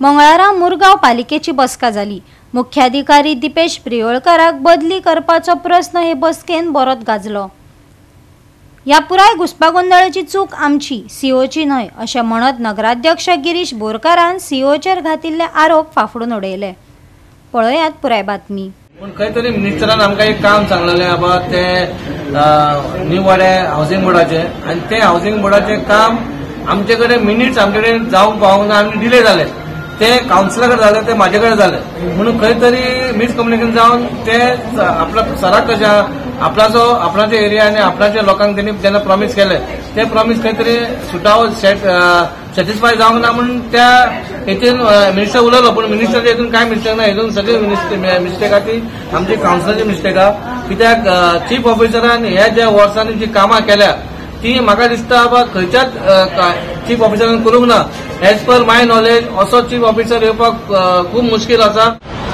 मंगळारा मुरगांव पालिकेची बसका जाली। मुख्याधिकारी दिपेश प्रियोळकराक बदली करपाचो प्रश्न हे बसकेन बरोच गाजलो। या पुराय घुसपागोंदळाची चूक आमची, सीओची न्हय अशें म्हणत नगराध्यक्ष गिरीश बोरकारान सीओचेर घातिल्ले आरोप फाफडून उडयले। पळयात पुराय बातमी। पण खंय तरी मिनिस्टरान आमकां एक काम सांगलेलें आबा ते न्यू वाडे हावसिंग बोर्डाचे, आनी ते हावसिंग बोर्डाचे काम आमचे कडेन मिनिट्स आमचे कडेन जावंक पावूंक ना आनी डिले जाले। ते काउन्सिलर जाले, ते म्हाजे कडेन जाले म्हणून खंय तरी मिसकम्युनिकेशन जावन ते आपल्या सराक कशा आपणाच्या एरिया आनी आपणाच्या लोकांक त्यांनी जेन्ना प्रॉमिस केले ते प्रॉमिस खंय तरी सुटावो सॅटिस्फाय जावंक ना म्हणून त्या हेतून मिनिस्टर उलयलो। पण मिनिस्टरच्या हेतून काय मिस्टेक ना, हेतून सगळी मिस्टेक आहा ती आमची काउन्सिलरची मिस्टेक आहा। कित्याक चीफ ऑफिसरान ह्या ज्या वर्सांनी जी कामां केल्या ती म्हाका दिसता बाबा खंयच्याच चीफ ऑफिसरान करूंक ना। एज पर माय नॉलेज असो चीफ ऑफिसर येवपाक खूब मुश्कील आसा।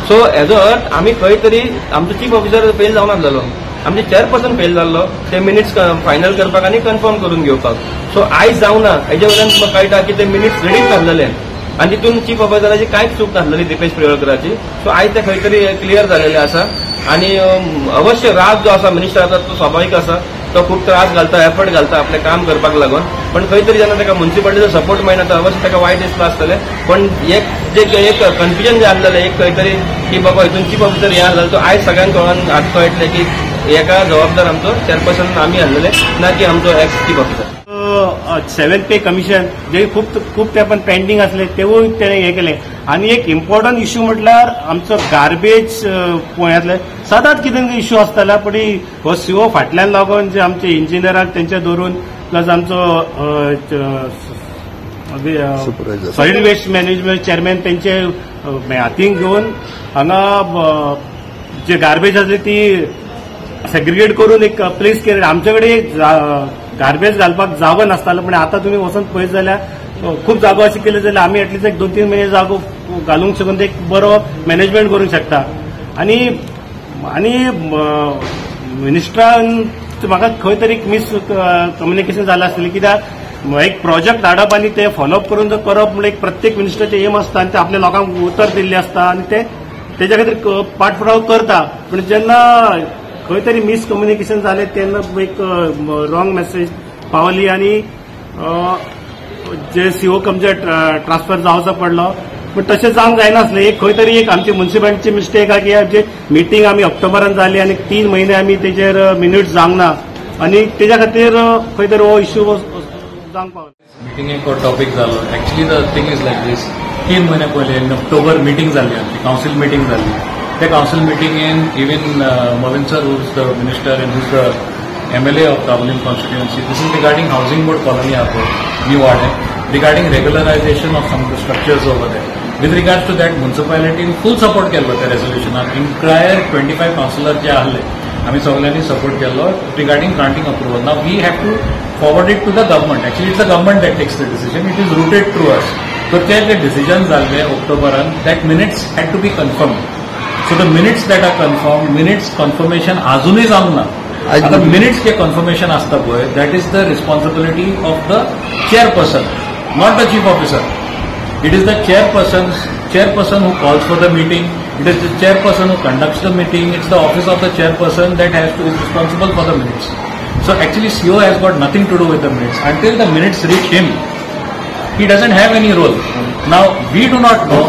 सो एज अ आमी खंय तरी आमचो चीफ ऑफिसर फेल जावना जालो, आमचे चेअरपर्सन फेल जाल्लो ते मिनिट्स फायनल करपाक आनी कन्फर्म करून घेवपाक। सो आयज जावना, हेजे वयल्यान म्हाका कळटा की ते मिनिट्स रेडी नासलेले आनी तितून चीफ ऑफिसराची कांयच चूक नासलेली दिपेश प्रियोळकराची। सो आयज ते खंय तरी क्लियर जालेले आसा आनी अवश्य राग जो आसा मिनिस्टराचो तो स्वाभाविक आसा, तो खूब त्रास घालता, एफर्ट घालता आपले काम करपाक लागून। पण खंय तरी जेन्ना ताका म्युनिसिपालिटीचो सपोर्ट मेळना तर अवश्य ताका वायट दिसलो आसतलें। पण एक कन्फ्युजन जे आसलेलें एक खंय तरी की बाबा हितून चीफ ऑफिसर हे जालो, तो आयज सगळ्यांक कळोन आज कळटलें की एका जबाबदार आमचो चेअरपर्सन आमी आसलेले ना की आमचो एक्स चीफ ऑफिसर। 7th पे कमिशन जे खूप तेंपान पेंडिंग आसले तेवूय तेणें हे केले। आनी एक इम्पॉर्टंट इश्यू म्हटल्यार आमचो गार्बेज पळयातले सदांच कितें इश्यू आसताला, पण हो सीओ फाटल्यान लागून जे आमचे इंजिनियराक तेंचे धरून प्लस आमचो सॉलिड वेस्ट मॅनेजमेंट चेअरमॅन तेंचे हातीन घेवन हांगा जे गार्बेज आसली ती सेग्रिगेट करून एक प्लेस केले। आमचे कडेन गार्बेज घालपाक जागो नासतालो, पण आता तुम्ही वचून पळयत जाल्यार खूप जागो अशी केली जाल्यार आमी एटलीस्ट एक 2-3 महिने जागो घालूंक शकून ते एक बरो मॅनेजमेंट करूंक शकता। आनी मिनिस्टरान म्हाका खंय तरी मिस कम्युनिकेशन जालें आसतलें, कित्याक एक प्रोजेक्ट हाडप आनी ते फॉलोअप करून जर करप म्हणजे एक प्रत्येक मिनिस्टरचे एम आसता आनी ते आपल्या लोकांक उतर दिल्ले आसता आनी ते तेच्या खातीर पाठपुरावो करता। पण जेन्ना खंय तरी मिस कम्युनिकेशन जालें तेन्ना एक रॉंग मेसेज पावली आनी जे सीओ कमचे ट्रान्सफर जावचो पडलो। पण तशें जावंक जायनासलें। एक खंय तरी एक आमची म्युनिसिपालिटीची मिस्टेक आहा की जे मिटींग आमी ऑक्टोबरान जाली आनी 3 महिने आमी तेजेर मिनिट्स जावंक ना आनी तेच्या खातीर खंय तरी हो इश्यू जावंक पावलो। मीटिंग एक टॉपिक जालो। Actually the thing is like this, 3 महिने पयलीं इन ऑक्टोबर मीटिंग जाली, आमची काउन्सिल मीटिंग जाली। त्या काउन्सिल मीटिंगेन even Mauvin sir who is the minister and who is the MLA of Dabolim constituency, this is regarding housing board colony आपको new Vaddem, regarding regularization of some structures over there. With regards to that म्युनिसिपालिटीन full support केलो त्या रेझोल्युशनाक। Entire 25 counsellor जे आहले आमी सगळ्यांनी support केलो regarding granting approval. Now we have to forward it to the government. Actually it's the government that takes the decision, it is routed through us. So ते जे decision जाल्ले ऑक्टोबरान, that minutes had to be confirmed. So the minutes that are confirm, minutes confirmation अजूनही जावंक ना। आता minutes जे confirmation आसता पळय, that is the responsibility of the chairperson, not the chief officer. It is the chairperson who calls for the meeting. It is the chairperson who conducts the meeting. It's the office of the chairperson that is responsible for the minutes. So actually CO has got nothing to do with the minutes. Until the minutes reach him, he doesn't have any role. Now we do not know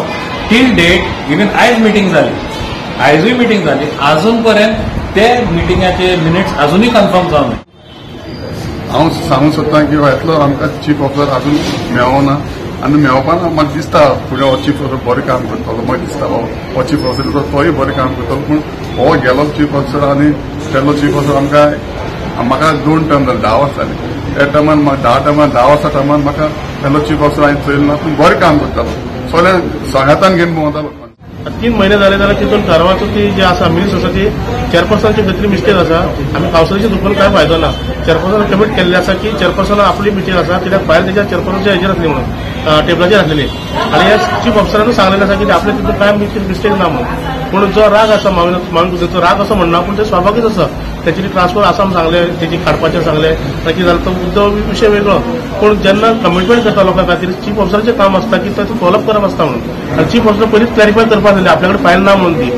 till date, even आज meeting झाली, अजूनपर्यंत ते मिटिंगाचे minutes अजूनही confirm जावं नये। हांव सांगूंक सोदतां की येतलो आमकां चीफ ऑफिसर अजून मेळोना आनी मेळपाना। म्हाका दिसता फुडें हो चीफ ऑफिसर बरें काम करतलो, म्हाका दिसता हो चीफ ऑफिसर तोय बरें काम करतलो। पूण हो गेलो चीफ ऑफिसर आनी तेलो चीफ ऑफिसर म्हाका 2 टर्म जाले, 10 वर्स जाली। त्या टायमान 10 वर्सां टायमान म्हाका तेलो चीफ ऑफिसर हांवें चोयलो ना, पूण बरें काम करतालो, सगळ्यान घेवन भोंवतालो। 3 महिने जाले जाल्यार तितून थारवाचो ती जे आसा मिनिट्स आसा ती चेअरपर्सनची खंय तरी मिस्टेक आसा आनी काउन्सिलची दुखून काय फायदो ना। चेअरपर्सन कमिट केल्ले आसा की चेअरपर्सन आपली मिटींग आसा, कित्याक भायर तेच्या चेअरपर्सनच्या हेजेर आसली म्हणून टेबलाचेर आसलेली आनी ह्या चीफ ऑफिसरान सांगलेलें आसा की आपल्या तितून कांय मिस्टेक ना म्हणून. पूण जो राग आसा माविन राग असो म्हणना पूण ते स्वाभाविक आसा. त्याची ट्रान्सफर आसा म्हूण सांगलें, तेची काडपाचें सांगलें, ताची जाल्यार तो विशय वेगळो. पूण जेन्ना कमिटमेंट करता लोकां खातीर चीफ ऑफिसराचें काम आसता की तातूंत फॉलोअप करप आसता म्हणून. आनी चीफ ऑफिसर पयलींच क्लॅरिफाय करपाक जाय आपल्या कडेन फायल ना म्हणून ती,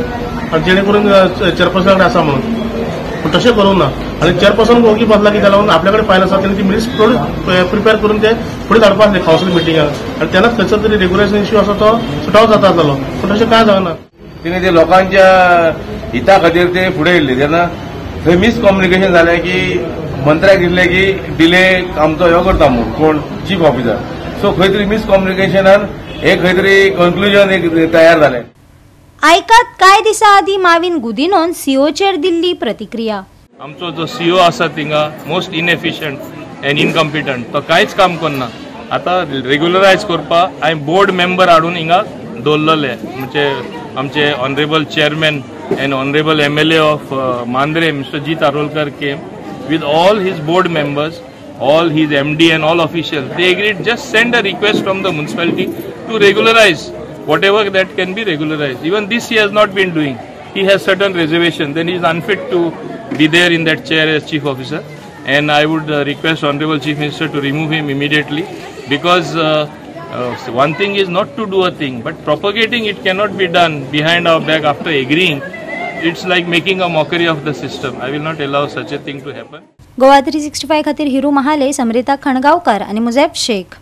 आनी जेणे करून चेअरपर्सना कडेन आसा म्हणून. पूण तशें करूंक ना. आनी चेअरपर्सन वळखी बसला की जाल्यार आपल्या कडेन फायल आसा तेणी ती मिनिट्स प्रिपेअर करून ते फुडें धाडपाक जाय कावन्सील मिटिंगाक. आनी तेन्नाच खंयचो तरी रेग्युलेशन इश्यू आसा तो सुट आउट जाता आसलो. पूण तशें कांय जावना. तिने ते लोकांच्या हिता खातीर ते फुडें येयल्ले तेन्ना थंय मिसकम्युनिकेशन जालें की मंत्र्याक दिसलें की डिले आमचो ह्यो करता म्हणून कोण चीफ ऑफिसर. सो खंय तरी मिसकम्युनिकेशनान एक खंय तरी कन्क्लुजन एक तयार जालें. ऐकात कांय दिसा आदी माविन गुदिनोन सीओचेर दिल्ली प्रतिक्रिया. आमचो जो सीओ आसा थिंगा मोस्ट इनएफिशियंट एंड इनकम्पिटंट, तो कांयच काम करना. आतां रेग्युलरायज करपाक हांवें बोर्ड मेंबर हाडून हिंगा दवरलेले. म्हणजे आमचे honourable chairman and honourable MLA of Mandrem mister G Tarolkar came with all his board members, all his MD and all officials. They agreed, just send a request from the municipality to regularize whatever that can be regularized. Even this he has not been doing. He has certain reservations. Then he is unfit to be there in that chair as chief officer. And I would request Honorable Chief Minister to remove him immediately, because one thing is not to do a thing, but propagating it cannot be done behind our back after agreeing. It's like making a mockery of the system. I will not allow such a thing to happen. Goa 365 खातीर हिरू महाले, समरिता खणगावकर आणि मुझैब शेख.